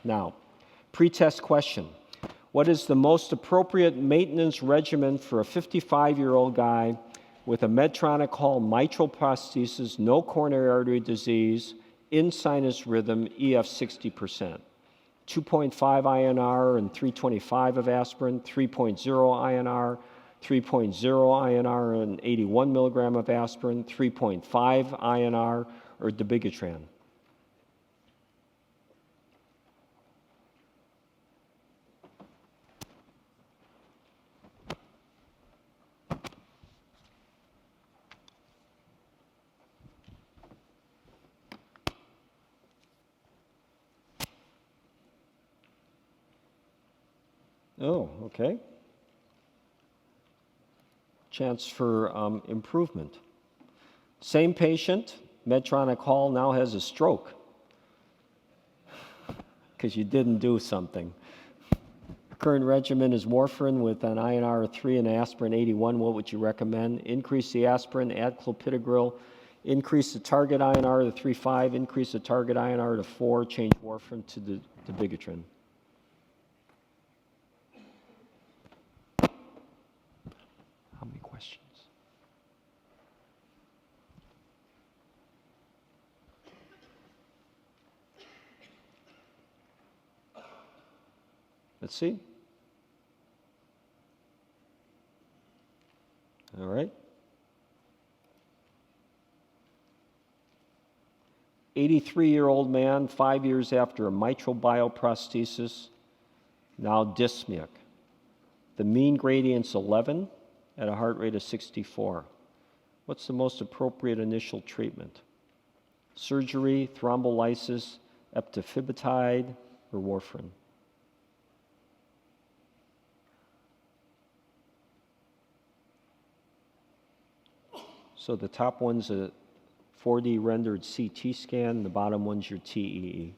Now, pretest question. What is the most appropriate maintenance regimen for a 55-year-old guy with a Medtronic Hall mitral prosthesis, no coronary artery disease, in sinus rhythm, EF 60%? 2.5 INR and 325 of aspirin, 3.0 INR, 3.0 INR and 81 milligram of aspirin, 3.5 INR, or dabigatran? Oh, okay. Chance for improvement. Same patient, Medtronic Hall now has a stroke because you didn't do something. Current regimen is warfarin with an INR of 3 and aspirin 81. What would you recommend? Increase the aspirin, add clopidogrel, increase the target INR to 3.5, increase the target INR to 4, change warfarin to the dabigatran. How many questions? Let's see. All right. 83-year-old man, 5 years after a mitral bioprosthesis, now dyspneic. The mean gradient's 11 at a heart rate of 64. What's the most appropriate initial treatment? Surgery, thrombolysis, eptifibatide, or warfarin? So the top one's a 4D rendered CT scan, the bottom one's your TEE.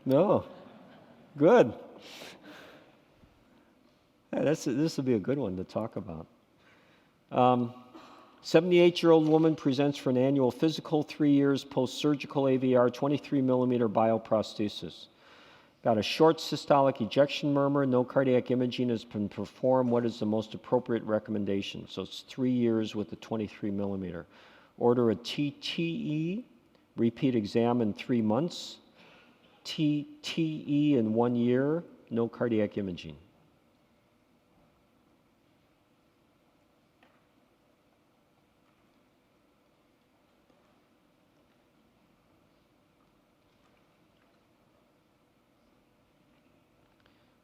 No, good. Yeah, this will be a good one to talk about. 78-year-old woman presents for an annual physical, 3 years post-surgical AVR, 23 millimeter bioprosthesis. Got a short systolic ejection murmur, no cardiac imaging has been performed. What is the most appropriate recommendation? So it's 3 years with the 23 millimeter. Order a TTE, repeat exam in 3 months. TTE in 1 year, no cardiac imaging.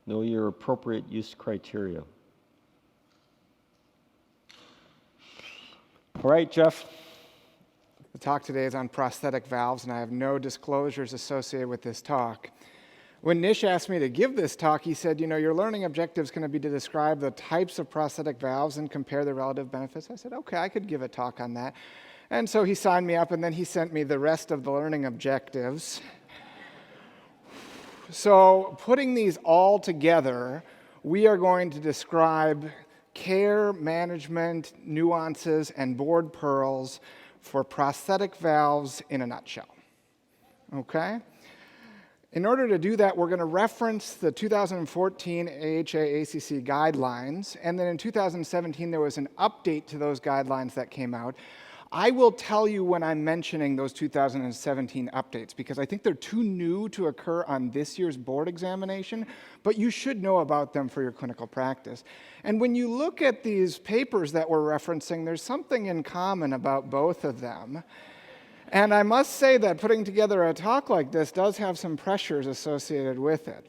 Know your appropriate use criteria. All right, Jeff. The talk today is on prosthetic valves, and I have no disclosures associated with this talk. When Nish asked me to give this talk, he said, your learning objective is going to be to describe the types of prosthetic valves and compare their relative benefits. I said, okay, I could give a talk on that. And so he signed me up, and then he sent me the rest of the learning objectives. So putting these all together, we are going to describe care, management, nuances, and board pearls for prosthetic valves in a nutshell. Okay? In order to do that, we're going to reference the 2014 AHA-ACC guidelines, and then in 2017 there was an update to those guidelines that came out. I will tell you when I'm mentioning those 2017 updates, because I think they're too new to occur on this year's board examination, but you should know about them for your clinical practice. And when you look at these papers that we're referencing, there's something in common about both of them. And I must say that putting together a talk like this does have some pressures associated with it.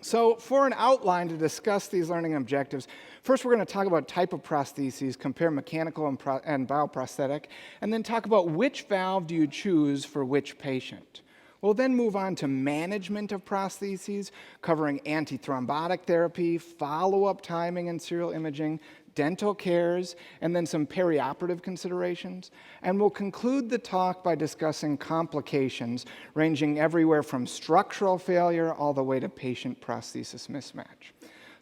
So for an outline to discuss these learning objectives, first we're going to talk about type of prostheses, compare mechanical and bioprosthetic, and then talk about which valve do you choose for which patient. We'll then move on to management of prostheses, covering antithrombotic therapy, follow-up timing and serial imaging, dental cares, and then some perioperative considerations. And we'll conclude the talk by discussing complications ranging everywhere from structural failure all the way to patient prosthesis mismatch.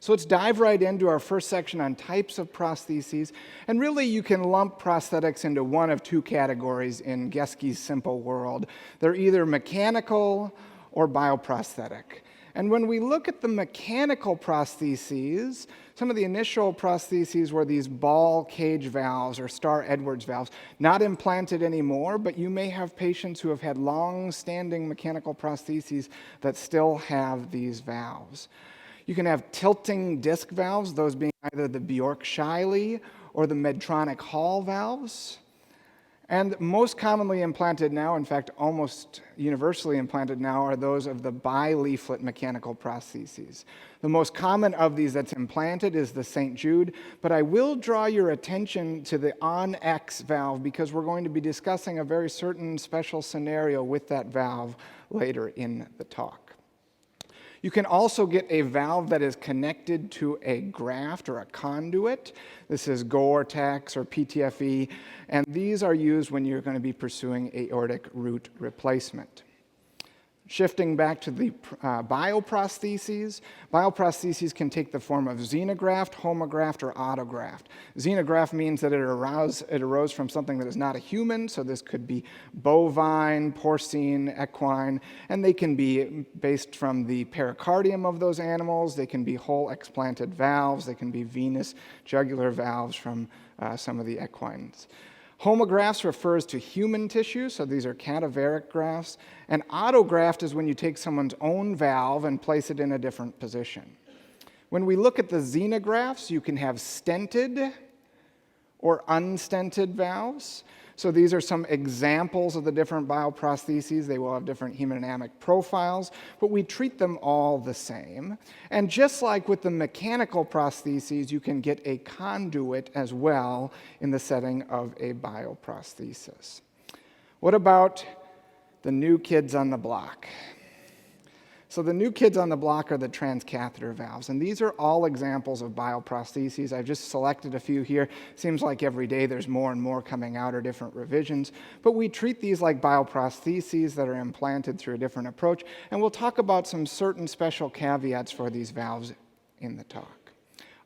So let's dive right into our first section on types of prostheses. And really, you can lump prosthetics into one of two categories in Geschke's simple world. They're either mechanical or bioprosthetic. And when we look at the mechanical prostheses, some of the initial prostheses were these ball cage valves or Starr-Edwards valves, not implanted anymore, but you may have patients who have had long-standing mechanical prostheses that still have these valves. You can have tilting disc valves, those being either the Bjork-Scheile or the Medtronic Hall valves. And most commonly implanted now, in fact, almost universally implanted now, are those of the bi-leaflet mechanical prostheses. The most common of these that's implanted is the St. Jude, but I will draw your attention to the On-X valve because we're going to be discussing a very certain special scenario with that valve later in the talk. You can also get a valve that is connected to a graft or a conduit. This is Gore-Tex or PTFE, and these are used when you're going to be pursuing aortic root replacement. Shifting back to the bioprostheses, bioprostheses can take the form of xenograft, homograft, or autograft. Xenograft means that it arose from something that is not a human, so this could be bovine, porcine, equine, and they can be based from the pericardium of those animals, they can be whole explanted valves, they can be venous jugular valves from some of the equines. Homografts refers to human tissue, so these are cadaveric grafts. And autograft is when you take someone's own valve and place it in a different position. When we look at the xenografts, you can have stented or unstented valves. So these are some examples of the different bioprostheses. They will have different hemodynamic profiles, but we treat them all the same. And just like with the mechanical prostheses, you can get a conduit as well in the setting of a bioprosthesis. What about the new kids on the block? So the new kids on the block are the transcatheter valves, and these are all examples of bioprostheses. I've just selected a few here. Seems like every day there's more and more coming out or different revisions, but we treat these like bioprostheses that are implanted through a different approach, and we'll talk about some certain special caveats for these valves in the talk.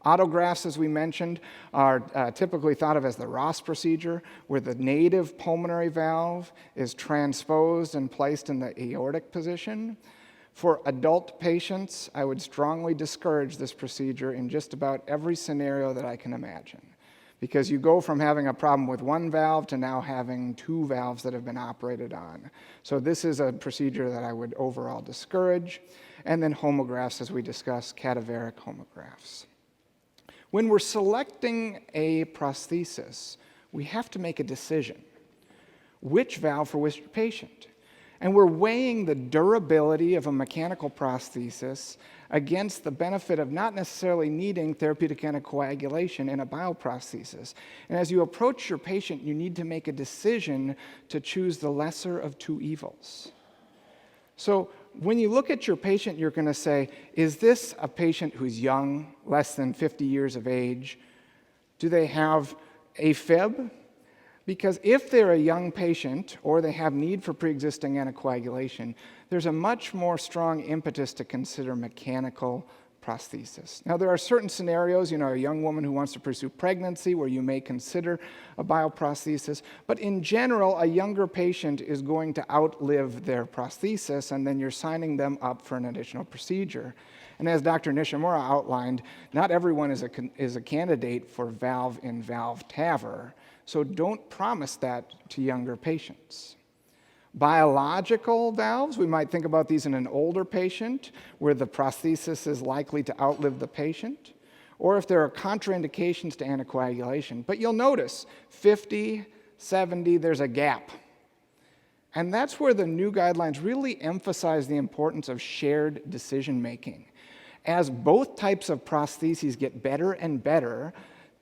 Autografts, as we mentioned, are typically thought of as the Ross procedure, where the native pulmonary valve is transposed and placed in the aortic position. For adult patients, I would strongly discourage this procedure in just about every scenario that I can imagine, because you go from having a problem with one valve to now having two valves that have been operated on. So this is a procedure that I would overall discourage. And then homografts, as we discussed, cadaveric homografts. When we're selecting a prosthesis, we have to make a decision. Which valve for which patient? And we're weighing the durability of a mechanical prosthesis against the benefit of not necessarily needing therapeutic anticoagulation in a bioprosthesis. And as you approach your patient, you need to make a decision to choose the lesser of two evils. So when you look at your patient, you're going to say, is this a patient who's young, less than 50 years of age? Do they have AFib? Because if they're a young patient or they have need for pre-existing anticoagulation, there's a much more strong impetus to consider mechanical prosthesis. Now, there are certain scenarios, a young woman who wants to pursue pregnancy where you may consider a bioprosthesis, but in general, a younger patient is going to outlive their prosthesis, and then you're signing them up for an additional procedure. And as Dr. Nishimura outlined, not everyone is a candidate for valve-in-valve TAVR. So don't promise that to younger patients. Biological valves, we might think about these in an older patient where the prosthesis is likely to outlive the patient, or if there are contraindications to anticoagulation. But you'll notice 50, 70, there's a gap. And that's where the new guidelines really emphasize the importance of shared decision making. As both types of prostheses get better and better,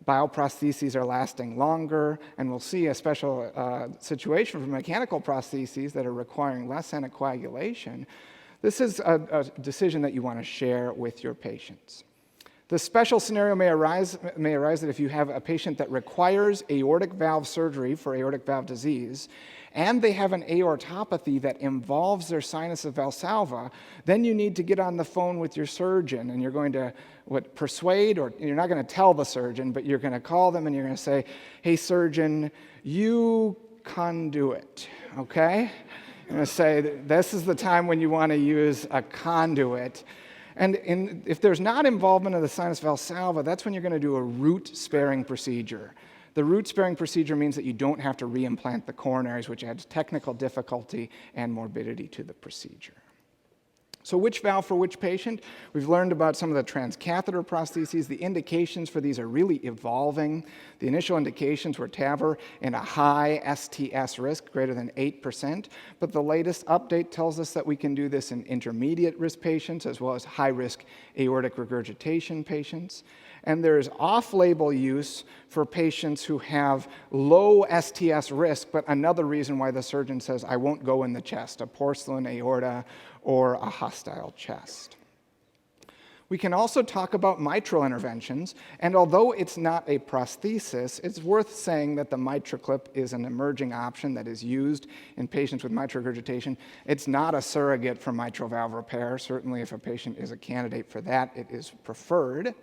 bioprostheses are lasting longer, and we'll see a special situation for mechanical prostheses that are requiring less anticoagulation. This is a decision that you want to share with your patients. The special scenario may arise that if you have a patient that requires aortic valve surgery for aortic valve disease, and they have an aortopathy that involves their sinus of Valsalva, then you need to get on the phone with your surgeon, and you're going to persuade, or you're not going to tell the surgeon, but you're going to call them and you're going to say, hey surgeon, you conduit, okay? I'm going to say this is the time when you want to use a conduit. And if there's not involvement of the sinus valsalva, that's when you're going to do a root-sparing procedure. The root-sparing procedure means that you don't have to reimplant the coronaries, which adds technical difficulty and morbidity to the procedure. So which valve for which patient? We've learned about some of the transcatheter prostheses. The indications for these are really evolving. The initial indications were TAVR and a high STS risk, greater than 8%. But the latest update tells us that we can do this in intermediate risk patients as well as high-risk aortic regurgitation patients. And there's off-label use for patients who have low STS risk, but another reason why the surgeon says, I won't go in the chest, a porcelain aorta or a hostile chest. We can also talk about mitral interventions, and although it's not a prosthesis, it's worth saying that the MitraClip is an emerging option that is used in patients with mitral regurgitation. It's not a surrogate for mitral valve repair. Certainly if a patient is a candidate for that, it is preferred.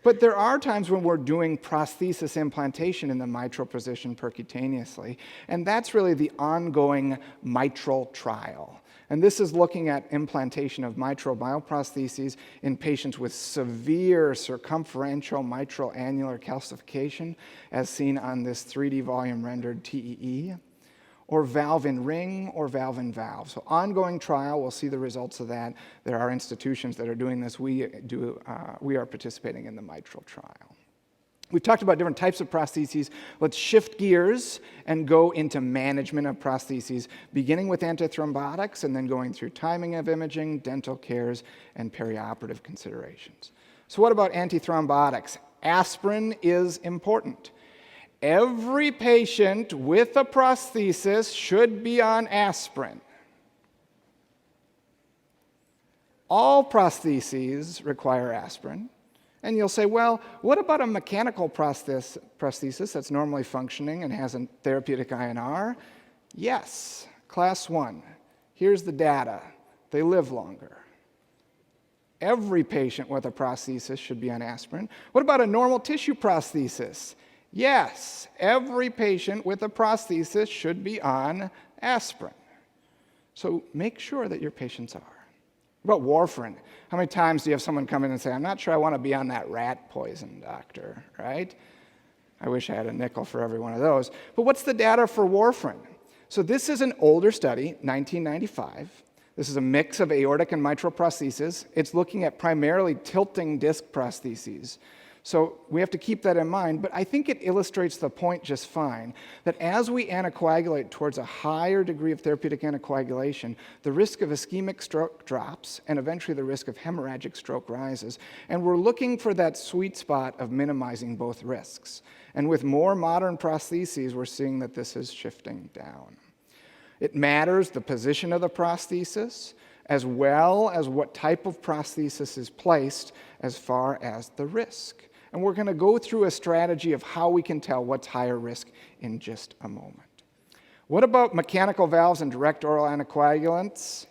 But there are times when we're doing prosthesis implantation in the mitral position percutaneously, and that's really the ongoing mitral trial. And this is looking at implantation of mitral bioprostheses in patients with severe circumferential mitral annular calcification, as seen on this 3D volume rendered TEE, or valve in ring or valve in valve. So ongoing trial, we'll see the results of that. There are institutions that are doing this. We are participating in the mitral trial. We've talked about different types of prostheses. Let's shift gears and go into management of prostheses, beginning with antithrombotics and then going through timing of imaging, dental cares, and perioperative considerations. So what about antithrombotics? Aspirin is important. Every patient with a prosthesis should be on aspirin. All prostheses require aspirin. And you'll say, well, what about a mechanical prosthesis that's normally functioning and has a therapeutic INR? Yes, class 1. Here's the data. They live longer. Every patient with a prosthesis should be on aspirin. What about a normal tissue prosthesis? Yes, every patient with a prosthesis should be on aspirin. So make sure that your patients are. What about warfarin? How many times do you have someone come in and say, I'm not sure I want to be on that rat poison, doctor, right? I wish I had a nickel for every one of those. But what's the data for warfarin? So this is an older study, 1995. This is a mix of aortic and mitral prostheses. It's looking at primarily tilting disc prostheses. So we have to keep that in mind, but I think it illustrates the point just fine, that as we anticoagulate towards a higher degree of therapeutic anticoagulation, the risk of ischemic stroke drops, and eventually the risk of hemorrhagic stroke rises. And we're looking for that sweet spot of minimizing both risks. And with more modern prostheses, we're seeing that this is shifting down. It matters the position of the prosthesis, as well as what type of prosthesis is placed as far as the risk. And we're going to go through a strategy of how we can tell what's higher risk in just a moment. What about mechanical valves and direct oral anticoagulants?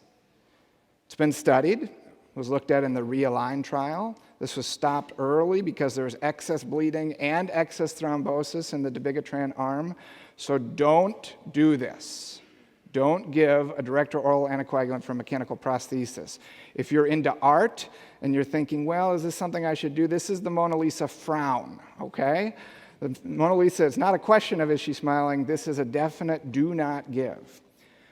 It's been studied, was looked at in the Realign trial. This was stopped early because there was excess bleeding and excess thrombosis in the dabigatran arm. So don't do this. Don't give a direct or oral anticoagulant for mechanical prosthesis. If you're into art and you're thinking, well, is this something I should do? This is the Mona Lisa frown, okay? The Mona Lisa, it's not a question of is she smiling. This is a definite do not give.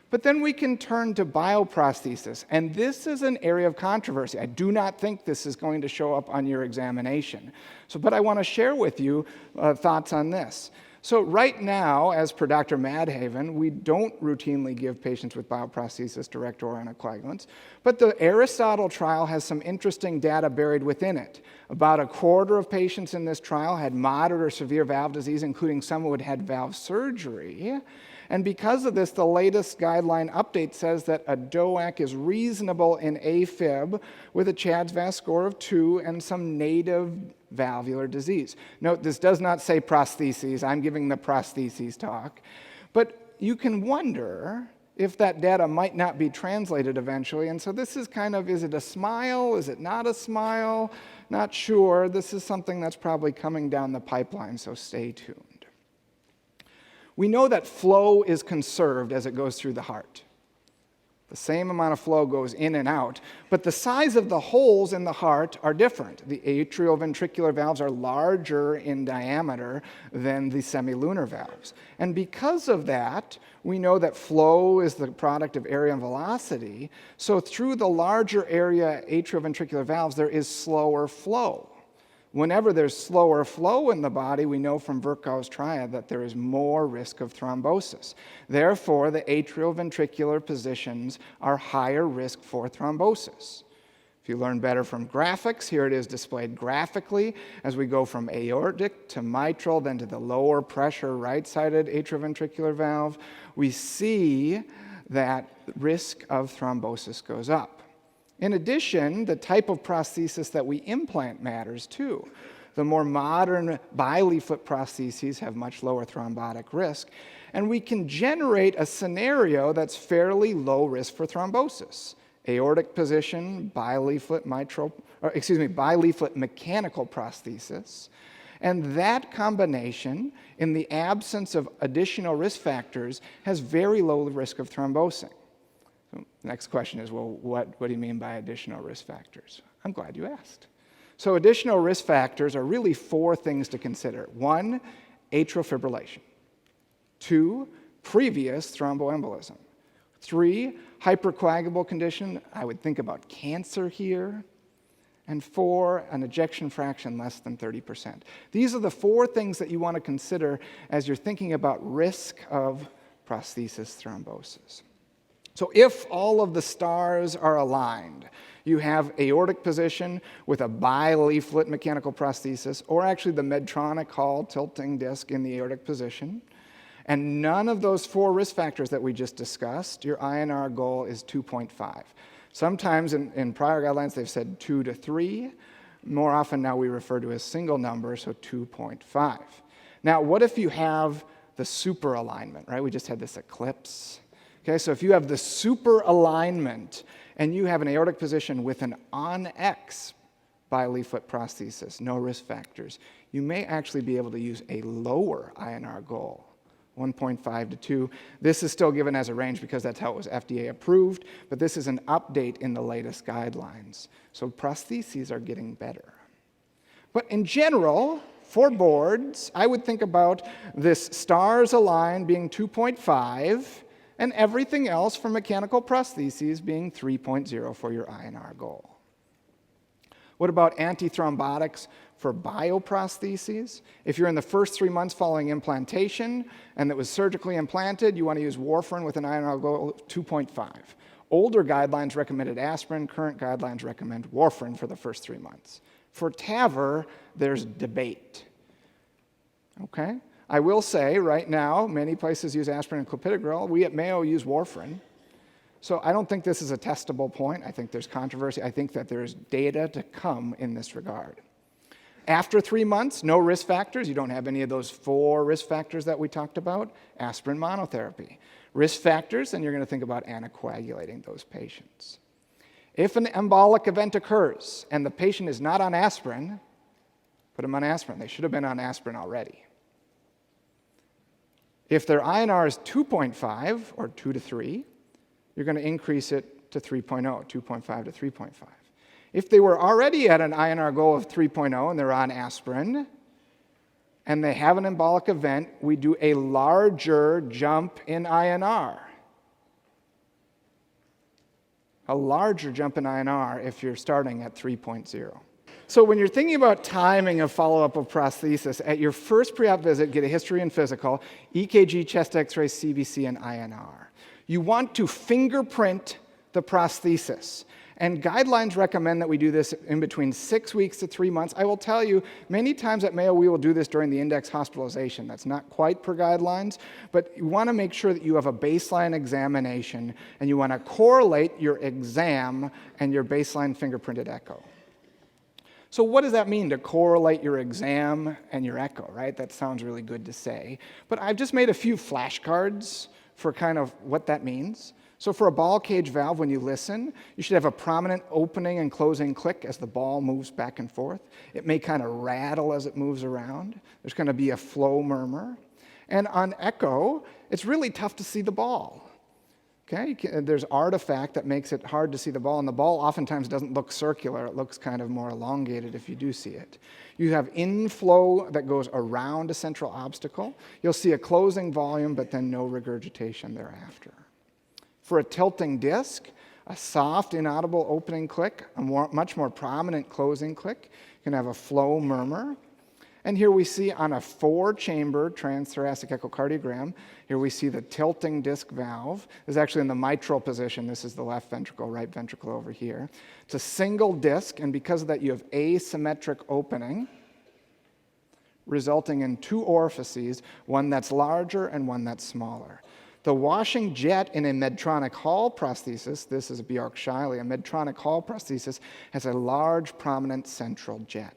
But then we can turn to bioprosthesis, and this is an area of controversy. I do not think this is going to show up on your examination. But I want to share with you thoughts on this. So right now, as per Dr. Madhaven, we don't routinely give patients with bioprosthesis direct oral anticoagulants, but the Aristotle trial has some interesting data buried within it. About a quarter of patients in this trial had moderate or severe valve disease, including some who had had valve surgery. And because of this, the latest guideline update says that a DOAC is reasonable in AFib with a CHA2DS2-VASc score of 2 and some native valvular disease. Note, this does not say prostheses. I'm giving the prostheses talk. But you can wonder if that data might not be translated eventually. And so this is kind of, is it a smile? Is it not a smile? Not sure. This is something that's probably coming down the pipeline, so stay tuned. We know that flow is conserved as it goes through the heart. The same amount of flow goes in and out, but the size of the holes in the heart are different. The atrioventricular valves are larger in diameter than the semilunar valves. And because of that, we know that flow is the product of area and velocity, so through the larger area atrioventricular valves, there is slower flow. Whenever there's slower flow in the body, we know from Virchow's triad that there is more risk of thrombosis. Therefore, the atrioventricular positions are higher risk for thrombosis. If you learn better from graphics, here it is displayed graphically as we go from aortic to mitral, then to the lower pressure right-sided atrioventricular valve. We see that risk of thrombosis goes up. In addition, the type of prosthesis that we implant matters too. The more modern bileaflet prostheses have much lower thrombotic risk, and we can generate a scenario that's fairly low risk for thrombosis. Aortic position, bileaflet mechanical prosthesis, and that combination, in the absence of additional risk factors, has very low risk of thrombosing. So the next question is, well, what do you mean by additional risk factors? I'm glad you asked. So additional risk factors are really 4 things to consider. 1, atrial fibrillation. 2, previous thromboembolism. 3, hypercoagulable condition. I would think about cancer here. And 4, an ejection fraction less than 30%. These are the 4 things that you want to consider as you're thinking about risk of prosthesis thrombosis. So if all of the stars are aligned, you have aortic position with a bileaflet mechanical prosthesis, or actually the Medtronic Hall tilting disc in the aortic position, and none of those 4 risk factors that we just discussed, your INR goal is 2.5. Sometimes in prior guidelines they've said 2 to 3. More often now we refer to a single number, so 2.5. Now what if you have the super alignment, right? We just had this eclipse. Okay, so if you have the super alignment and you have an aortic position with an on-X bileaflet prosthesis, no risk factors, you may actually be able to use a lower INR goal, 1.5 to 2. This is still given as a range because that's how it was FDA approved, but this is an update in the latest guidelines. So prostheses are getting better. But in general, for boards, I would think about this stars aligned being 2.5, and everything else for mechanical prostheses being 3.0 for your INR goal. What about antithrombotics for bioprostheses? If you're in the first 3 months following implantation and it was surgically implanted, you want to use warfarin with an INR goal of 2.5. Older guidelines recommended aspirin, current guidelines recommend warfarin for the first 3 months. For TAVR, there's debate. Okay? I will say right now, many places use aspirin and clopidogrel. We at Mayo use warfarin. So I don't think this is a testable point. I think there's controversy. I think that there's data to come in this regard. After 3 months, no risk factors. You don't have any of those 4 risk factors that we talked about. Aspirin monotherapy. Risk factors, then you're going to think about anticoagulating those patients. If an embolic event occurs and the patient is not on aspirin, put them on aspirin. They should have been on aspirin already. If their INR is 2.5 or 2 to 3, you're going to increase it to 3.0, 2.5 to 3.5. If they were already at an INR goal of 3.0 and they're on aspirin, and they have an embolic event, we do a larger jump in INR. A larger jump in INR if you're starting at 3.0. So when you're thinking about timing of follow-up of prosthesis, at your first pre-op visit, get a history and physical, EKG, chest x-ray, CBC, and INR. You want to fingerprint the prosthesis. And guidelines recommend that we do this in between 6 weeks to 3 months. I will tell you, many times at Mayo, we will do this during the index hospitalization. That's not quite per guidelines, but you want to make sure that you have a baseline examination, and you want to correlate your exam and your baseline fingerprinted echo. So what does that mean, to correlate your exam and your echo, right? That sounds really good to say. But I've just made a few flashcards for kind of what that means. So for a ball cage valve, when you listen, you should have a prominent opening and closing click as the ball moves back and forth. It may kind of rattle as it moves around. There's going to be a flow murmur. And on echo, it's really tough to see the ball. Okay? There's artifact that makes it hard to see the ball, and the ball oftentimes doesn't look circular. It looks kind of more elongated if you do see it. You have inflow that goes around a central obstacle. You'll see a closing volume, but then no regurgitation thereafter. For a tilting disc, a soft, inaudible opening click, a much more prominent closing click. You can have a flow murmur. And here we see on a 4-chamber transthoracic echocardiogram, here we see the tilting disc valve. This is actually in the mitral position. This is the left ventricle, right ventricle over here. It's a single disc, and because of that, you have asymmetric opening, resulting in 2 orifices, one that's larger and one that's smaller. The washing jet in a Medtronic Hall prosthesis, this is a Bjork-Shiley, a Medtronic Hall prosthesis, has a large, prominent central jet.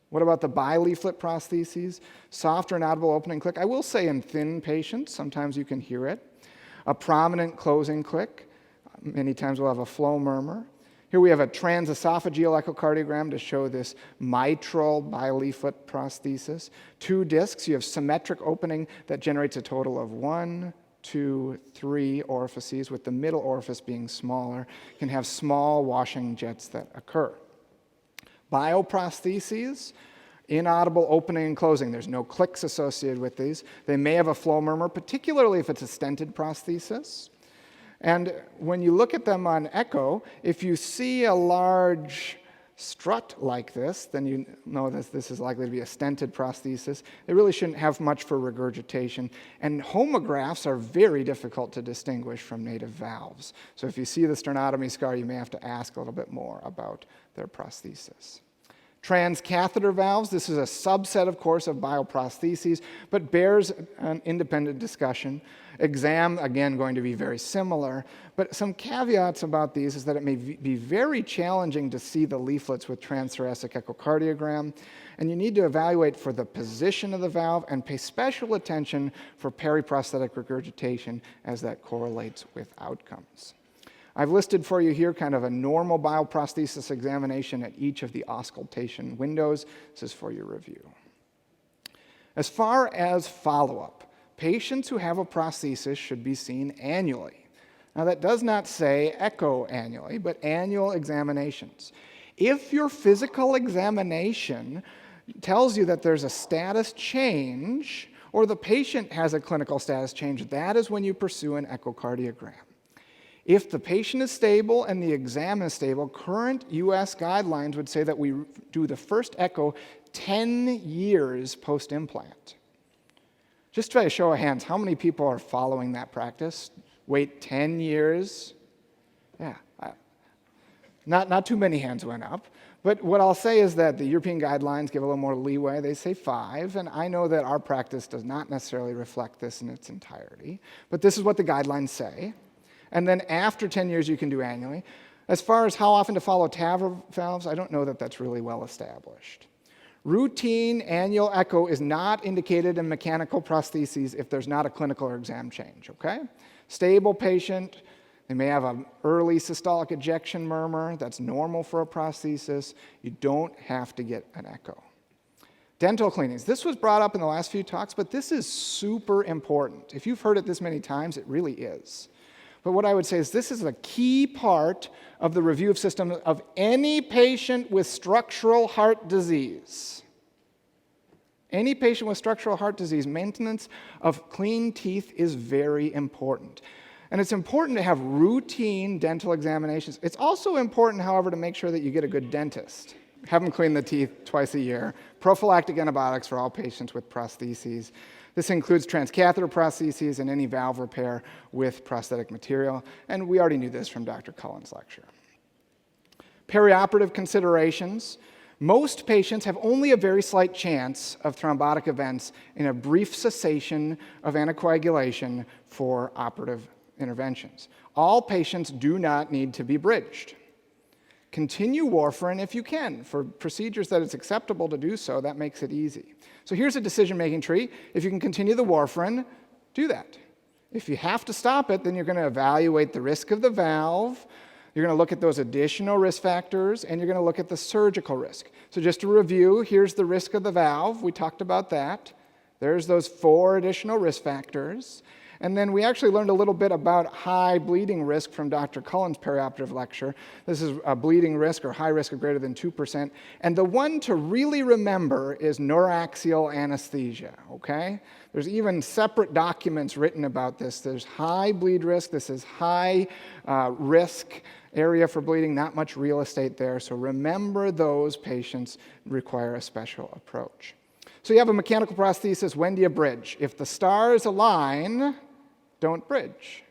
What about the bileaflet prostheses? Softer and audible opening click. I will say in thin patients, sometimes you can hear it. A prominent closing click. Many times we'll have a flow murmur. Here we have a transesophageal echocardiogram to show this mitral bileaflet prosthesis. 2 discs, you have symmetric opening that generates a total of 1, 2, 3 orifices, with the middle orifice being smaller. You can have small washing jets that occur. Bioprostheses, inaudible opening and closing. There's no clicks associated with these. They may have a flow murmur, particularly if it's a stented prosthesis. And when you look at them on echo, if you see a large strut like this, then you know that this is likely to be a stented prosthesis. They really shouldn't have much for regurgitation. And homographs are very difficult to distinguish from native valves. So if you see the sternotomy scar, you may have to ask a little bit more about their prosthesis. Transcatheter valves, this is a subset, of course, of bioprostheses, but bears an independent discussion. Exam, again, going to be very similar, but some caveats about these is that it may be very challenging to see the leaflets with transthoracic echocardiogram, and you need to evaluate for the position of the valve and pay special attention for periprosthetic regurgitation as that correlates with outcomes. I've listed for you here kind of a normal bioprosthesis examination at each of the auscultation windows. This is for your review. As far as follow-up, patients who have a prosthesis should be seen annually. Now that does not say echo annually, but annual examinations. If your physical examination tells you that there's a status change, or the patient has a clinical status change, that is when you pursue an echocardiogram. If the patient is stable and the exam is stable, current US guidelines would say that we do the first echo 10 years post-implant. Just by a show of hands, how many people are following that practice? Wait 10 years? Yeah, not too many hands went up. But what I'll say is that the European guidelines give a little more leeway. They say 5, and I know that our practice does not necessarily reflect this in its entirety. But this is what the guidelines say. And then after 10 years, you can do annually. As far as how often to follow TAVR valves, I don't know that that's really well established. Routine annual echo is not indicated in mechanical prostheses if there's not a clinical or exam change, okay? Stable patient, they may have an early systolic ejection murmur. That's normal for a prosthesis. You don't have to get an echo. Dental cleanings. This was brought up in the last few talks, but this is super important. If you've heard it this many times, it really is. But what I would say is this is a key part of the review of systems of any patient with structural heart disease. Any patient with structural heart disease, maintenance of clean teeth is very important. And it's important to have routine dental examinations. It's also important, however, to make sure that you get a good dentist. Have them clean the teeth twice a year. Prophylactic antibiotics for all patients with prostheses. This includes transcatheter prostheses and any valve repair with prosthetic material. And we already knew this from Dr. Cullen's lecture. Perioperative considerations. Most patients have only a very slight chance of thrombotic events in a brief cessation of anticoagulation for operative interventions. All patients do not need to be bridged. Continue warfarin if you can. For procedures that it's acceptable to do so, that makes it easy. So here's a decision-making tree. If you can continue the warfarin, do that. If you have to stop it, then you're going to evaluate the risk of the valve, you're going to look at those additional risk factors, and you're going to look at the surgical risk. So just to review, here's the risk of the valve. We talked about that. There's those 4 additional risk factors. And then we actually learned a little bit about high bleeding risk from Dr. Cullen's perioperative lecture. This is a bleeding risk or high risk of greater than 2%. And the one to really remember is neuraxial anesthesia, okay? There's even separate documents written about this. There's high bleed risk. This is high risk area for bleeding, not much real estate there. So remember, those patients require a special approach. So you have a mechanical prosthesis. When do you bridge? If the stars align, don't bridge.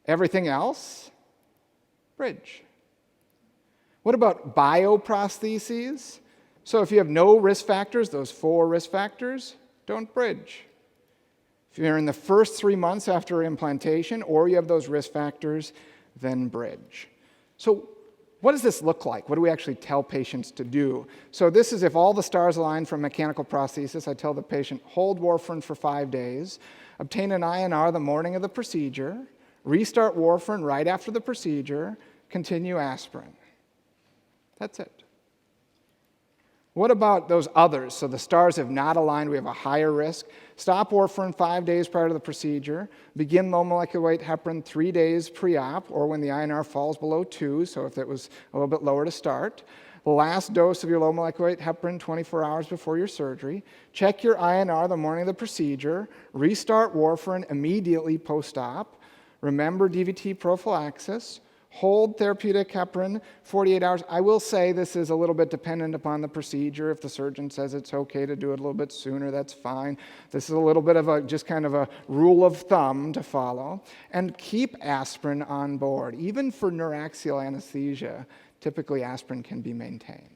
Everything else, bridge. What about bioprostheses? So if you have no risk factors, those 4 risk factors, don't bridge. If you're in the first 3 months after implantation, or you have those risk factors, then bridge. So what does this look like? What do we actually tell patients to do? So this is if all the stars align for mechanical prosthesis. I tell the patient, hold warfarin for 5 days, obtain an INR the morning of the procedure, restart warfarin right after the procedure, continue aspirin. That's it. What about those others? So the stars have not aligned, we have a higher risk. Stop warfarin 5 days prior to the procedure. Begin low molecular weight heparin 3 days pre-op, or when the INR falls below 2, so if it was a little bit lower to start. The last dose of your low molecular weight heparin 24 hours before your surgery. Check your INR the morning of the procedure. Restart warfarin immediately post-op. Remember DVT prophylaxis. Hold therapeutic heparin 48 hours. I will say this is a little bit dependent upon the procedure. If the surgeon says it's okay to do it a little bit sooner, that's fine. This is a little bit of a just kind of a rule of thumb to follow. And keep aspirin on board. Even for neuraxial anesthesia, typically aspirin can be maintained.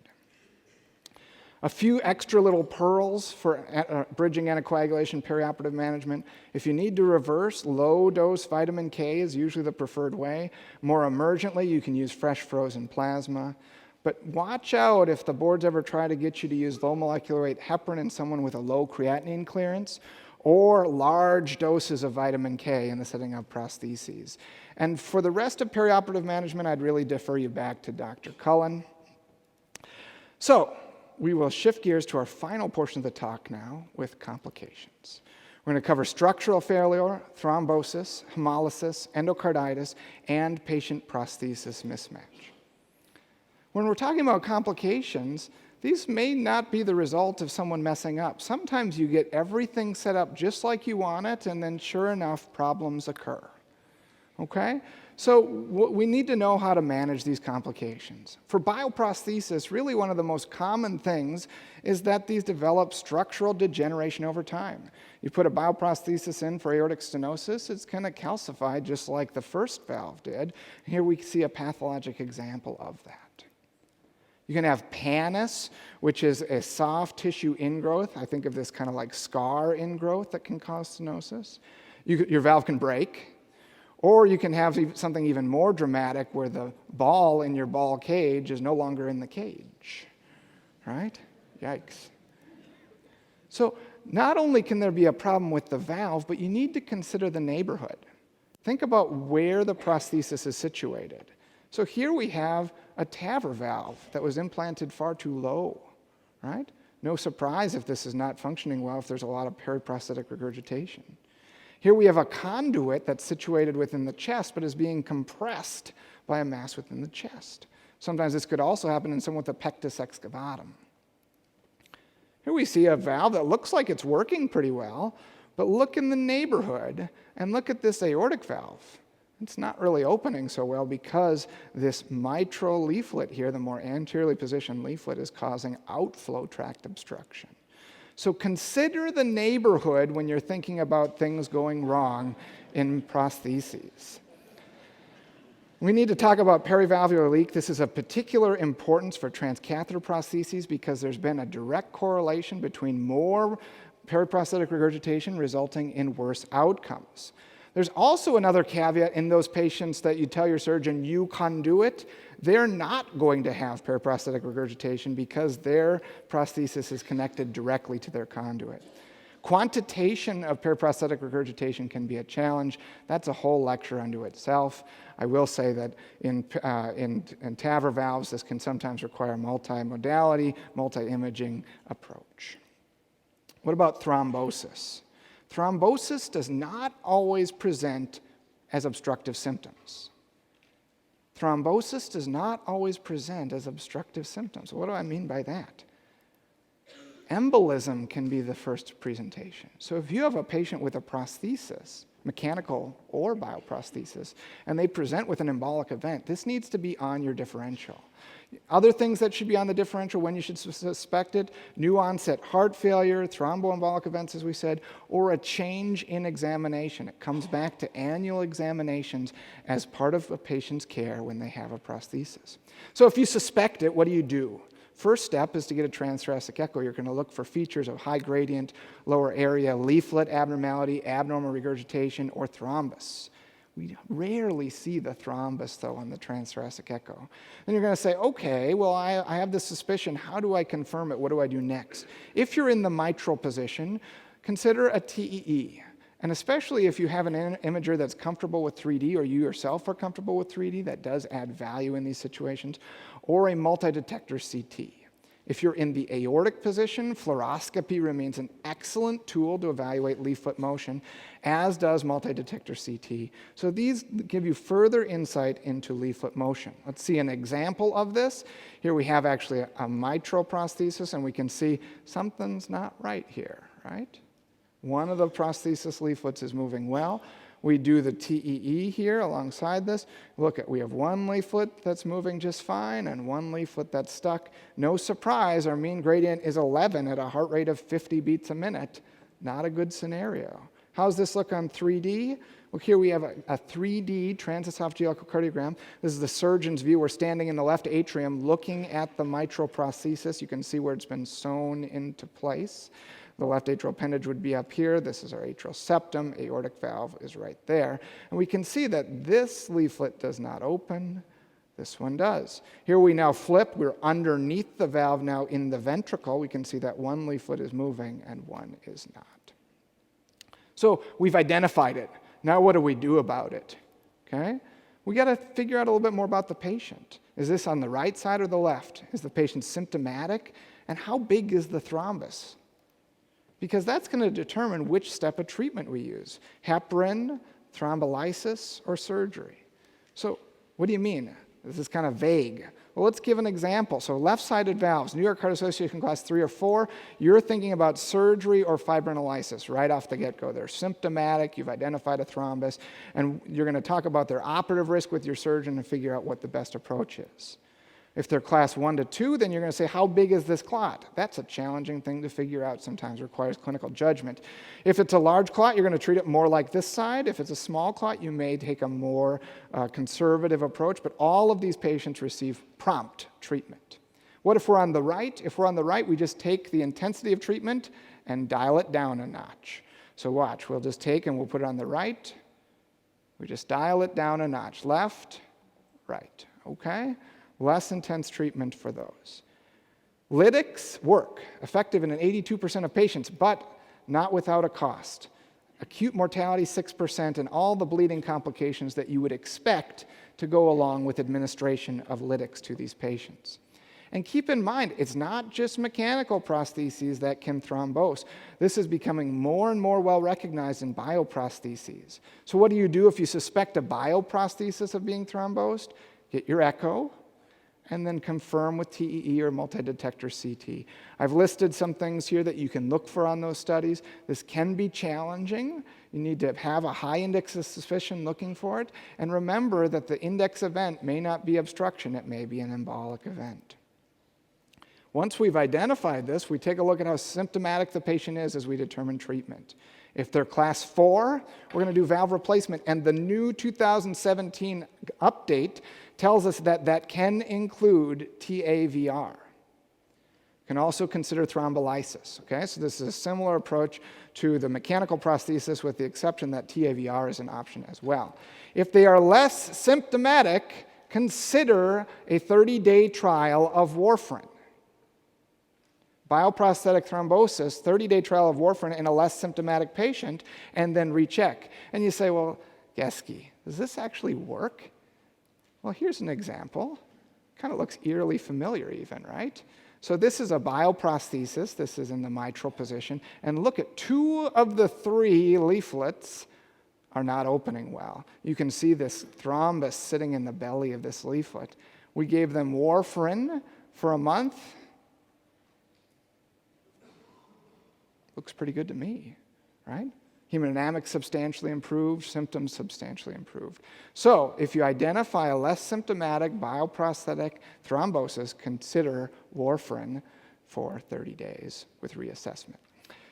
A few extra little pearls for bridging anticoagulation perioperative management. If you need to reverse, low-dose vitamin K is usually the preferred way. More emergently, you can use fresh frozen plasma. But watch out if the boards ever try to get you to use low molecular weight heparin in someone with a low creatinine clearance, or large doses of vitamin K in the setting of prostheses. And for the rest of perioperative management, I'd really defer you back to Dr. Cullen. So, we will shift gears to our final portion of the talk now with complications. We're going to cover structural failure, thrombosis, hemolysis, endocarditis, and patient prosthesis mismatch. When we're talking about complications, these may not be the result of someone messing up. Sometimes you get everything set up just like you want it, and then sure enough, problems occur. Okay? So we need to know how to manage these complications. For bioprosthesis, really one of the most common things is that these develop structural degeneration over time. You put a bioprosthesis in for aortic stenosis, it's going to calcify just like the first valve did. Here we see a pathologic example of that. You can have pannus, which is a soft tissue ingrowth. I think of this kind of like scar ingrowth that can cause stenosis. Your valve can break. Or you can have something even more dramatic where the ball in your ball cage is no longer in the cage, right? Yikes. So not only can there be a problem with the valve, but you need to consider the neighborhood. Think about where the prosthesis is situated. So here we have a TAVR valve that was implanted far too low, right? No surprise if this is not functioning well if there's a lot of periprosthetic regurgitation. Here we have a conduit that's situated within the chest but is being compressed by a mass within the chest. Sometimes this could also happen in someone with a pectus excavatum. Here we see a valve that looks like it's working pretty well, but look in the neighborhood and look at this aortic valve. It's not really opening so well because this mitral leaflet here, the more anteriorly positioned leaflet, is causing outflow tract obstruction. So consider the neighborhood when you're thinking about things going wrong in prostheses. We need to talk about perivalvular leak. This is of particular importance for transcatheter prostheses because there's been a direct correlation between more periprosthetic regurgitation resulting in worse outcomes. There's also another caveat in those patients that you tell your surgeon you conduit. They're not going to have periprosthetic regurgitation because their prosthesis is connected directly to their conduit. Quantitation of periprosthetic regurgitation can be a challenge. That's a whole lecture unto itself. I will say that in TAVR valves, this can sometimes require multimodality, multi-imaging approach. What about thrombosis? Thrombosis does not always present as obstructive symptoms. Thrombosis does not always present as obstructive symptoms. What do I mean by that? Embolism can be the first presentation. So if you have a patient with a prosthesis, mechanical or bioprosthesis, and they present with an embolic event, this needs to be on your differential. Other things that should be on the differential when you should suspect it: new onset heart failure, thromboembolic events, as we said, or a change in examination. It comes back to annual examinations as part of a patient's care when they have a prosthesis. So if you suspect it, what do? First step is to get a transthoracic echo. You're going to look for features of high gradient, lower area, leaflet abnormality, abnormal regurgitation, or thrombus. We rarely see the thrombus, though, on the transthoracic echo. Then you're going to say, okay, well, I have this suspicion. How do I confirm it? What do I do next? If you're in the mitral position, consider a TEE. And especially if you have an imager that's comfortable with 3D, or you yourself are comfortable with 3D, that does add value in these situations, or a multi-detector CT. If you're in the aortic position, fluoroscopy remains an excellent tool to evaluate leaf-foot motion, as does multi-detector CT. So these give you further insight into leaf-foot motion. Let's see an example of this. Here we have actually a mitral prosthesis, and we can see something's not right here, right? One of the prosthesis leaflets is moving well. We do the TEE here alongside this. Look, we have one leaflet that's moving just fine and one leaflet that's stuck. No surprise, our mean gradient is 11 at a heart rate of 50 beats a minute. Not a good scenario. How's this look on 3D? Well, here we have a 3D transesophageal echocardiogram. This is the surgeon's view. We're standing in the left atrium looking at the mitral prosthesis. You can see where it's been sewn into place. The left atrial appendage would be up here. This is our atrial septum. Aortic valve is right there. And we can see that this leaflet does not open. This one does. Here we now flip. We're underneath the valve now in the ventricle. We can see that one leaflet is moving and one is not. So we've identified it. Now what do we do about it? Okay? We got to figure out a little bit more about the patient. Is this on the right side or the left? Is the patient symptomatic? And how big is the thrombus? Because that's going to determine which step of treatment we use: heparin, thrombolysis, or surgery. So what do you mean? This is kind of vague. Well, let's give an example. So left-sided valves, New York Heart Association class 3 or 4, you're thinking about surgery or fibrinolysis right off the get-go. They're symptomatic, you've identified a thrombus, and you're going to talk about their operative risk with your surgeon and figure out what the best approach is. If they're class 1 to 2, then you're going to say, how big is this clot? That's a challenging thing to figure out, sometimes requires clinical judgment. If it's a large clot, you're going to treat it more like this side. If it's a small clot, you may take a more conservative approach, but all of these patients receive prompt treatment. What if we're on the right? If we're on the right, we just take the intensity of treatment and dial it down a notch. So watch, we'll just take and we'll put it on the right. We just dial it down a notch. Left, right, okay? Less intense treatment for those. Lytics work, effective in 82% of patients, but not without a cost. Acute mortality 6%, and all the bleeding complications that you would expect to go along with administration of lytics to these patients. And keep in mind, it's not just mechanical prostheses that can thrombose. This is becoming more and more well recognized in bioprostheses. So what do you do if you suspect a bioprosthesis of being thrombosed? Get your echo, and then confirm with TEE or multi-detector CT. I've listed some things here that you can look for on those studies. This can be challenging. You need to have a high index of suspicion looking for it. And remember that the index event may not be obstruction, it may be an embolic event. Once we've identified this, we take a look at how symptomatic the patient is as we determine treatment. If they're class 4, we're going to do valve replacement. And the new 2017 update tells us that that can include TAVR. Can also consider thrombolysis. Okay, so this is a similar approach to the mechanical prosthesis, with the exception that TAVR is an option as well. If they are less symptomatic, consider a 30-day trial of warfarin. Bioprosthetic thrombosis, 30-day trial of warfarin in a less symptomatic patient, and then recheck. And you say, well, Geske, does this actually work? Well, here's an example. Kind of looks eerily familiar even, right? So this is a bioprosthesis. This is in the mitral position. And look at 2 of the 3 leaflets are not opening well. You can see this thrombus sitting in the belly of this leaflet. We gave them warfarin for a month. Looks pretty good to me, right? Hemodynamics substantially improved, symptoms substantially improved. So if you identify a less symptomatic bioprosthetic thrombosis, consider warfarin for 30 days with reassessment.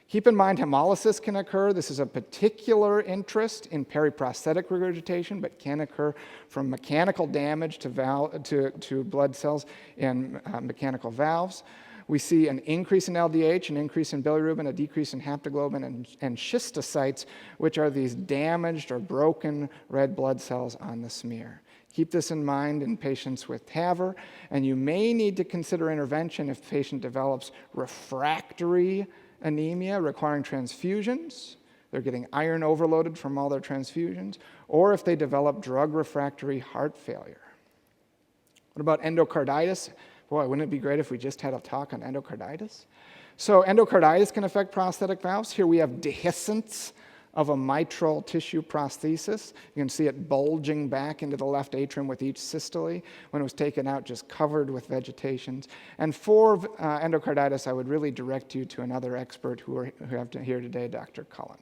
Keep in mind hemolysis can occur. This is a particular interest in periprosthetic regurgitation, but can occur from mechanical damage to blood cells in mechanical valves. We see an increase in LDH, an increase in bilirubin, a decrease in haptoglobin, and schistocytes, which are these damaged or broken red blood cells on the smear. Keep this in mind in patients with TAVR, and you may need to consider intervention if the patient develops refractory anemia requiring transfusions. They're getting iron overloaded from all their transfusions, or if they develop drug-refractory heart failure. What about endocarditis? Boy, wouldn't it be great if we just had a talk on endocarditis? So endocarditis can affect prosthetic valves. Here we have dehiscence of a mitral tissue prosthesis. You can see it bulging back into the left atrium with each systole. When it was taken out, just covered with vegetations. And for endocarditis, I would really direct you to another expert who have here today, Dr. Cullen.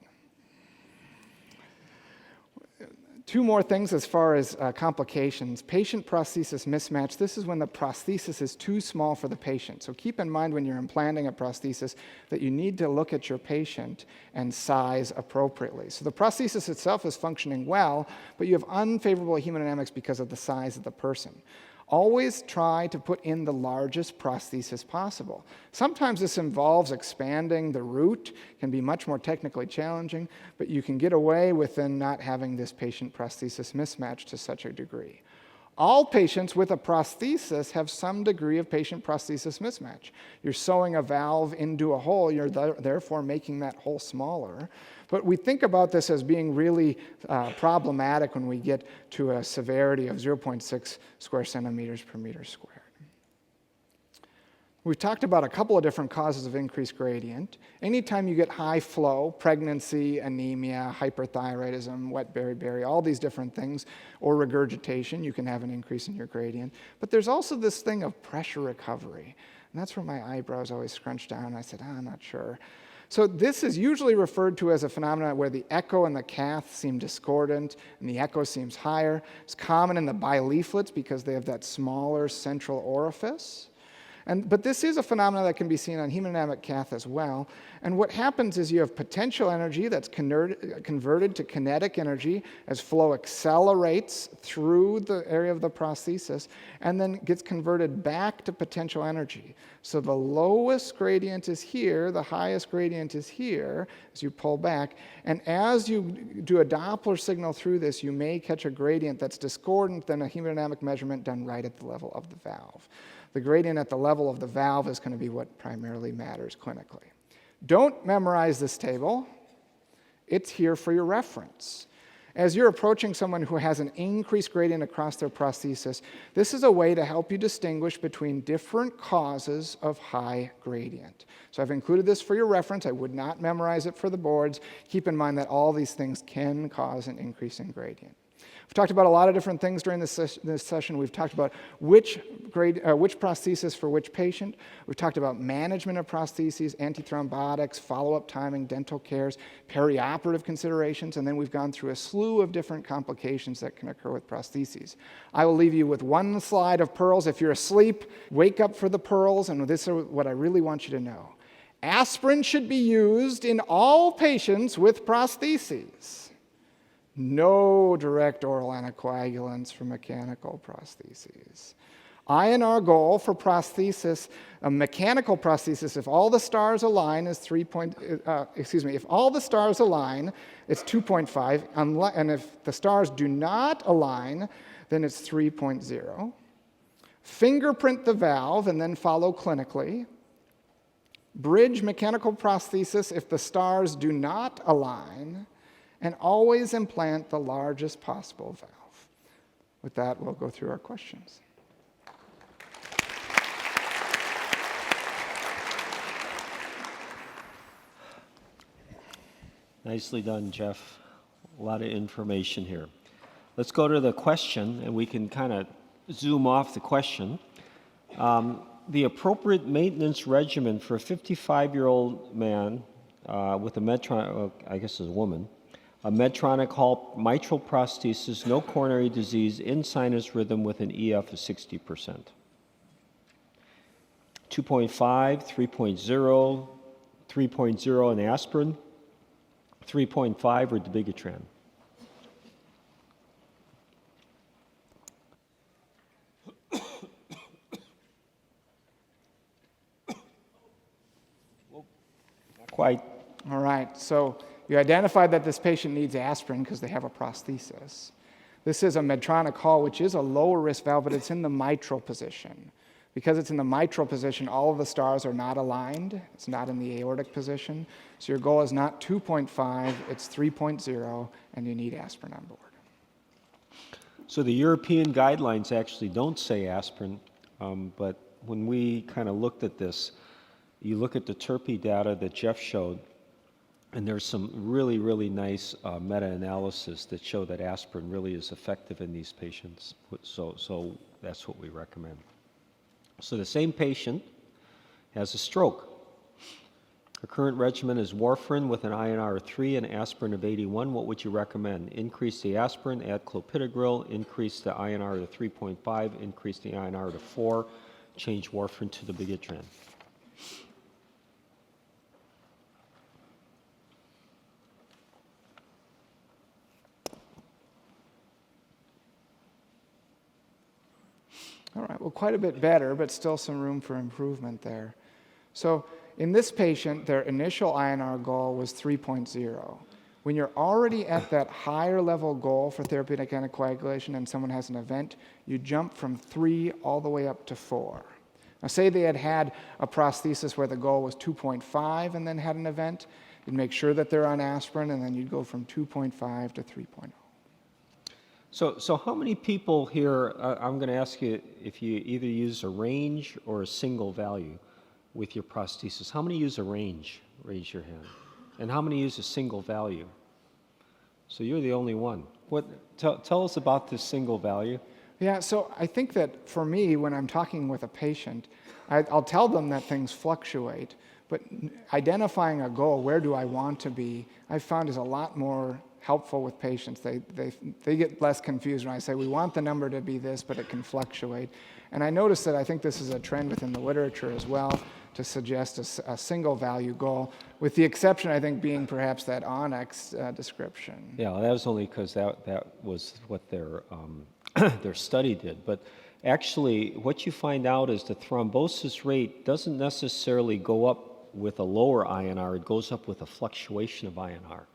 2 more things as far as complications. Patient prosthesis mismatch. This is when the prosthesis is too small for the patient. So keep in mind when you're implanting a prosthesis that you need to look at your patient and size appropriately. So the prosthesis itself is functioning well, but you have unfavorable hemodynamics because of the size of the person. Always try to put in the largest prosthesis possible. Sometimes this involves expanding the root, can be much more technically challenging, but you can get away with not having this patient prosthesis mismatch to such a degree. All patients with a prosthesis have some degree of patient prosthesis mismatch. You're sewing a valve into a hole, you're therefore making that hole smaller. But we think about this as being really problematic when we get to a severity of 0.6 square centimeters per meter squared. We've talked about a couple of different causes of increased gradient. Anytime you get high flow, pregnancy, anemia, hyperthyroidism, wet beriberi, all these different things, or regurgitation, you can have an increase in your gradient. But there's also this thing of pressure recovery. And that's where my eyebrows always scrunched down. I said, I'm not sure. So this is usually referred to as a phenomenon where the echo and the cath seem discordant and the echo seems higher. It's common in the bileaflets because they have that smaller central orifice. But this is a phenomenon that can be seen on hemodynamic cath as well. And what happens is you have potential energy that's converted to kinetic energy as flow accelerates through the area of the prosthesis and then gets converted back to potential energy. So the lowest gradient is here, the highest gradient is here as you pull back. And as you do a Doppler signal through this, you may catch a gradient that's discordant than a hemodynamic measurement done right at the level of the valve. The gradient at the level of the valve is going to be what primarily matters clinically. Don't memorize this table. It's here for your reference. As you're approaching someone who has an increased gradient across their prosthesis, this is a way to help you distinguish between different causes of high gradient. So I've included this for your reference. I would not memorize it for the boards. Keep in mind that all these things can cause an increase in gradient. We've talked about a lot of different things during this session. We've talked about which prosthesis for which patient. We've talked about management of prostheses, antithrombotics, follow-up timing, dental cares, perioperative considerations, and then we've gone through a slew of different complications that can occur with prostheses. I will leave you with one slide of pearls. If you're asleep, wake up for the pearls, and this is what I really want you to know. Aspirin should be used in all patients with prostheses. No direct oral anticoagulants for mechanical prostheses. INR goal for prosthesis, a mechanical prosthesis, if all the stars align, is if all the stars align, it's 2.5, and if the stars do not align, then it's 3.0. Fingerprint the valve and then follow clinically. Bridge mechanical prosthesis if the stars do not align, and always implant the largest possible valve. With that, we'll go through our questions. Nicely done, Jeff. A lot of information here. Let's go to the question, and we can kind of zoom off the question. The appropriate maintenance regimen for a 55-year-old man with a Medtronic, I guess it's a woman, a Medtronic Hall mitral prosthesis, no coronary disease, in sinus rhythm with an EF of 60%. 2.5, 3.0, 3.0 in aspirin, 3.5 or dabigatran. Not quite. All right, so you identified that this patient needs aspirin because they have a prosthesis. This is a Medtronic Hall, which is a lower risk valve, but it's in the mitral position. Because it's in the mitral position, all of the stars are not aligned. It's not in the aortic position. So your goal is not 2.5, it's 3.0, and you need aspirin on board. So the European guidelines actually don't say aspirin, but when we kind of looked at this, you look at the TERPI data that Jeff showed, and there's some really, really nice meta-analysis that show that aspirin really is effective in these patients. So that's what we recommend. So the same patient has a stroke. Her current regimen is warfarin with an INR of 3 and aspirin of 81. What would you recommend? Increase the aspirin, add clopidogrel, increase the INR to 3.5, increase the INR to 4, change warfarin to dabigatran. All right, well, quite a bit better, but still some room for improvement there. So in this patient, their initial INR goal was 3.0. When you're already at that higher level goal for therapeutic anticoagulation and someone has an event, you jump from 3 all the way up to 4. Now, say they had had a prosthesis where the goal was 2.5 and then had an event, you'd make sure that they're on aspirin, and then you'd go from 2.5 to 3.0. So how many people here, I'm going to ask you if you either use a range or a single value with your prosthesis. How many use a range? Raise your hand. And how many use a single value? So you're the only one. Tell us about this single value. Yeah, so I think that for me, when I'm talking with a patient, I'll tell them that things fluctuate, but identifying a goal, where do I want to be, I've found is a lot more helpful with patients. They get less confused when I say, we want the number to be this, but it can fluctuate. And I notice that I think this is a trend within the literature as well to suggest a single value goal, with the exception, I think, being perhaps that Onyx description. Yeah, well, that was only because that was what their study did. But actually, what you find out is the thrombosis rate doesn't necessarily go up with a lower INR, it goes up with a fluctuation of INR.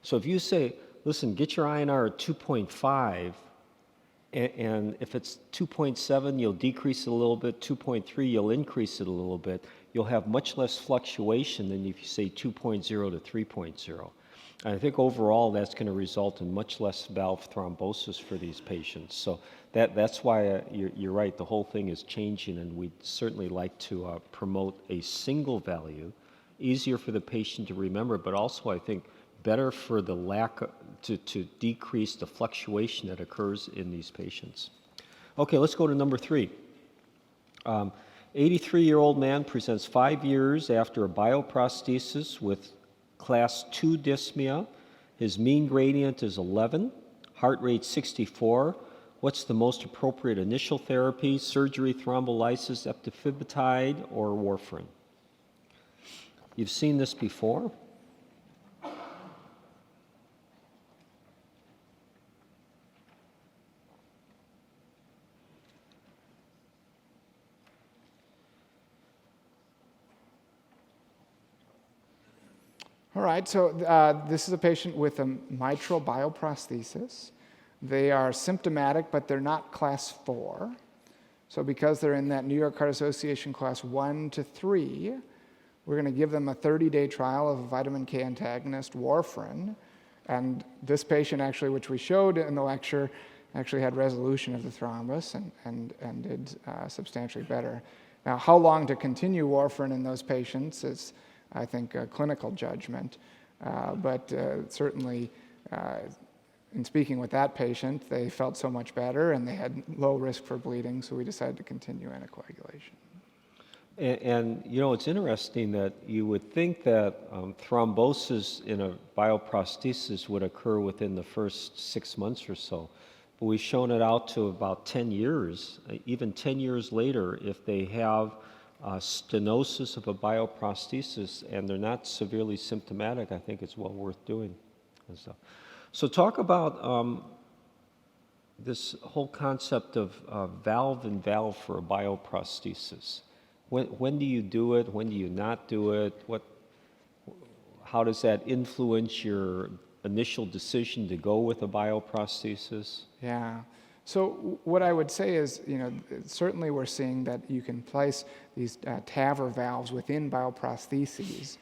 So if you say, listen, get your INR at 2.5, and if it's 2.7, you'll decrease it a little bit, 2.3, you'll increase it a little bit, you'll have much less fluctuation than if you say 2.0 to 3.0. And I think overall that's going to result in much less valve thrombosis for these patients. So that's why you're right, the whole thing is changing, and we'd certainly like to promote a single value, easier for the patient to remember, but also I think better for the to decrease the fluctuation that occurs in these patients. Okay, let's go to number 3. 83-year-old man presents 5 years after a bioprosthesis with class 2 dyspnea. His mean gradient is 11, heart rate 64. What's the most appropriate initial therapy? Surgery, thrombolysis, eptifibatide, or warfarin? You've seen this before. All right, so this is a patient with a mitral bioprosthesis. They are symptomatic, but they're not class 4. So because they're in that New York Heart Association class 1 to 3, we're going to give them a 30-day trial of a vitamin K antagonist, warfarin. And this patient actually, which we showed in the lecture, actually had resolution of the thrombus and did substantially better. Now, how long to continue warfarin in those patients is, I think, a clinical judgment. But certainly, in speaking with that patient, they felt so much better and they had low risk for bleeding, so we decided to continue anticoagulation. And you know, it's interesting that you would think that thrombosis in a bioprosthesis would occur within the first 6 months or so. But we've shown it out to about 10 years, even 10 years later, if they have stenosis of a bioprosthesis and they're not severely symptomatic, I think it's well worth doing. And so talk about this whole concept of valve-in-valve for a bioprosthesis. When do you do it? When do you not do it? How does that influence your initial decision to go with a bioprosthesis? Yeah. So what I would say is, certainly we're seeing that you can place these TAVR valves within bioprostheses,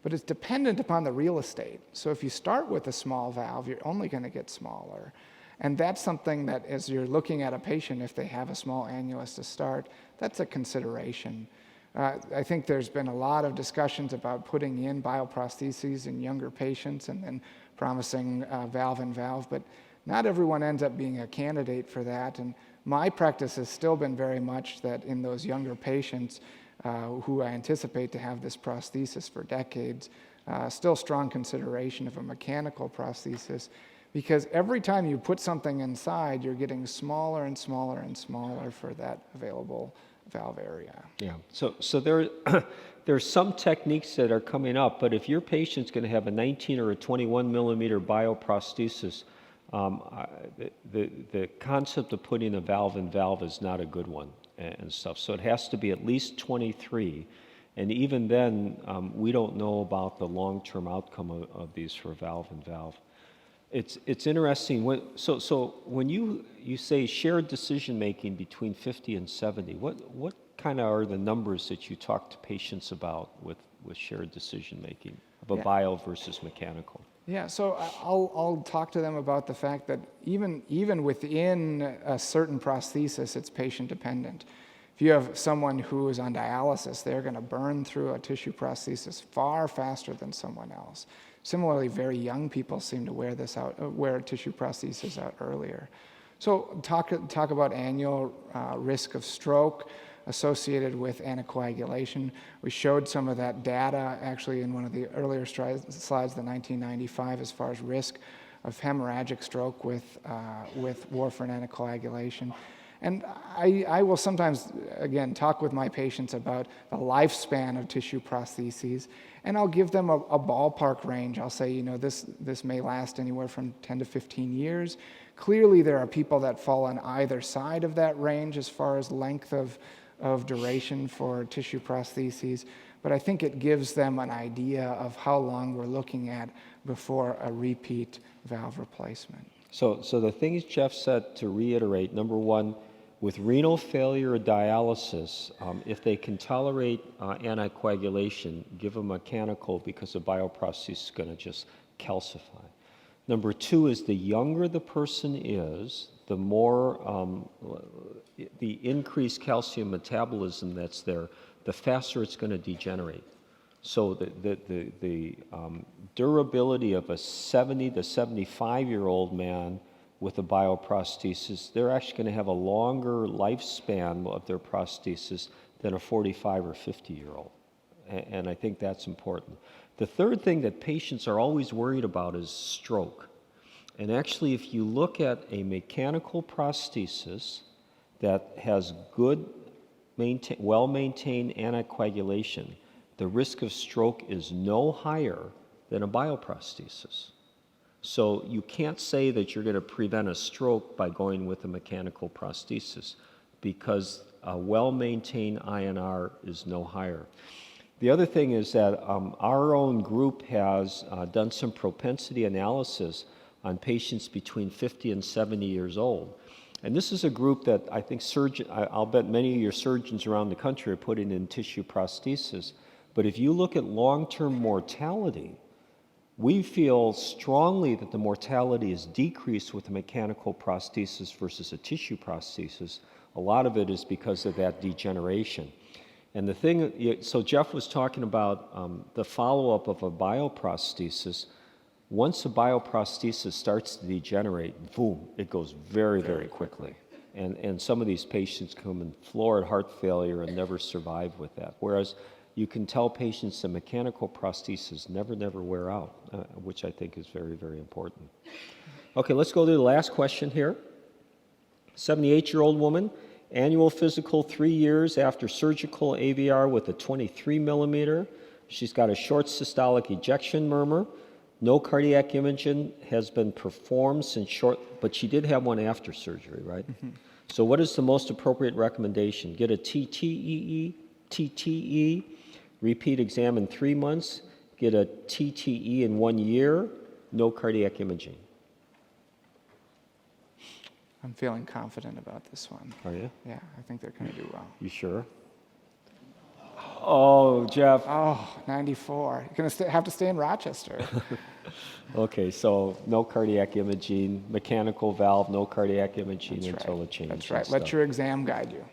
but it's dependent upon the real estate. So if you start with a small valve, you're only going to get smaller. And that's something that, as you're looking at a patient, if they have a small annulus to start, that's a consideration. I think there's been a lot of discussions about putting in bioprostheses in younger patients and then promising valve-in-valve, but not everyone ends up being a candidate for that. And my practice has still been very much that in those younger patients who I anticipate to have this prosthesis for decades, still strong consideration of a mechanical prosthesis, because every time you put something inside, you're getting smaller and smaller and smaller for that available valve area. Yeah, so there's some techniques that are coming up, but if your patient's going to have a 19 or a 21 millimeter bioprosthesis, the concept of putting a valve-in-valve is not a good one and stuff. So it has to be at least 23, and even then, we don't know about the long-term outcome of these for valve-in-valve. It's interesting. So when you say shared decision making between 50 and 70, what kind of are the numbers that you talk to patients about with shared decision making of a bio versus mechanical? Yeah, so I'll talk to them about the fact that even within a certain prosthesis, it's patient dependent. If you have someone who is on dialysis, they're going to burn through a tissue prosthesis far faster than someone else. Similarly, very young people seem to wear tissue prosthesis out earlier. So talk about annual risk of stroke associated with anticoagulation. We showed some of that data actually in one of the earlier slides, the 1995, as far as risk of hemorrhagic stroke with warfarin anticoagulation. And I will sometimes, again, talk with my patients about the lifespan of tissue prostheses, and I'll give them a ballpark range. I'll say, this may last anywhere from 10 to 15 years. Clearly, there are people that fall on either side of that range as far as length of duration for tissue prostheses, but I think it gives them an idea of how long we're looking at before a repeat valve replacement. So the things Jeff said, to reiterate, number one, with renal failure or dialysis, if they can tolerate anticoagulation, give them mechanical, because the bioprosthesis is going to just calcify. Number two is the younger the person is, the more the increased calcium metabolism that's there, the faster it's going to degenerate. So the durability of a 70 to 75-year-old man with a bioprosthesis, they're actually going to have a longer lifespan of their prosthesis than a 45 or 50-year-old. And I think that's important. The third thing that patients are always worried about is stroke. And actually, if you look at a mechanical prosthesis that has good, well-maintained anticoagulation, the risk of stroke is no higher than a bioprosthesis. So you can't say that you're going to prevent a stroke by going with a mechanical prosthesis, because a well-maintained INR is no higher. The other thing is that our own group has done some propensity analysis on patients between 50 and 70 years old. And this is a group that I think I'll bet many of your surgeons around the country are putting in tissue prosthesis. But if you look at long-term mortality, we feel strongly that the mortality is decreased with a mechanical prosthesis versus a tissue prosthesis. A lot of it is because of that degeneration. And the thing, so Jeff was talking about the follow-up of a bioprosthesis. Once a bioprosthesis starts to degenerate, boom, it goes very, very quickly. And some of these patients come in florid heart failure and never survive with that. Whereas you can tell patients that mechanical prosthesis never wear out, which I think is very, very important. Okay, let's go to the last question here. 78-year-old woman, annual physical 3 years after surgical AVR with a 23 millimeter. She's got a short systolic ejection murmur. No cardiac imaging has been performed since short, but she did have one after surgery, right? Mm-hmm. So what is the most appropriate recommendation? Get a TTE, repeat exam in 3 months, get a TTE in 1 year, no cardiac imaging. I'm feeling confident about this one. Are you? Yeah, I think they're going to do well. You sure? Oh, Jeff. Oh, 94. You're going to have to stay in Rochester. Okay, so no cardiac imaging, mechanical valve, no cardiac imaging until the change. That's right. Let your exam guide you.